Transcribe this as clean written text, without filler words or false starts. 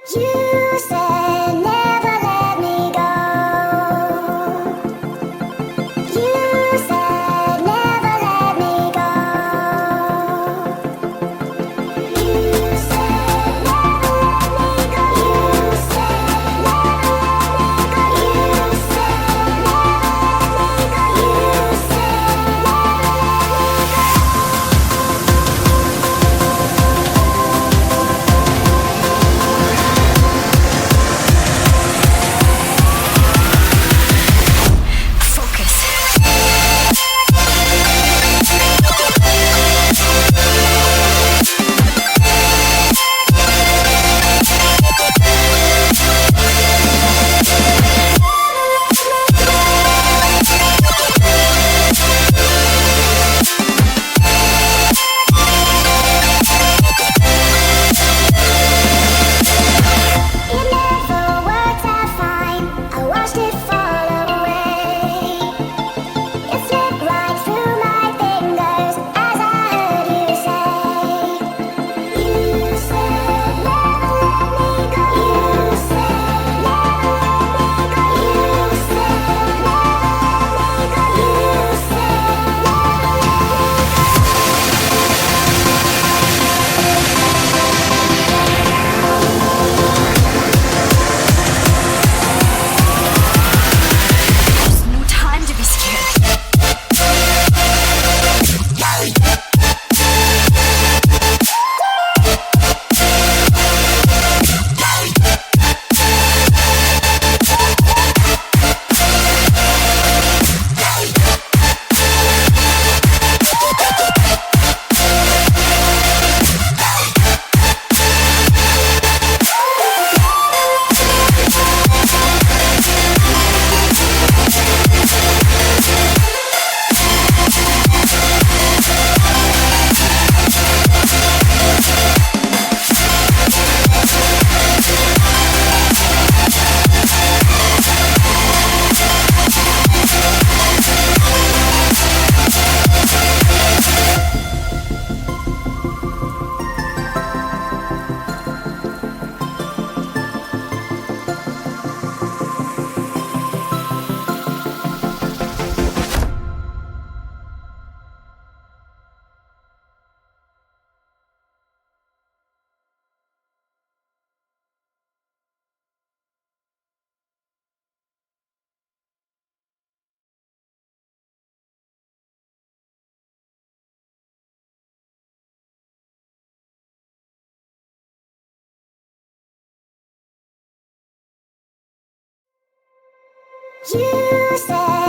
You said never let me go. You said never let me go. You said never let me go. You said never let me go. You said never let me go. You said it never worked out fine. I watched it fall away. It slipped right through my fingers as I heard you say. You said never let me go. You said never let me go. You said never let me go. You said There's no time to be scared. you said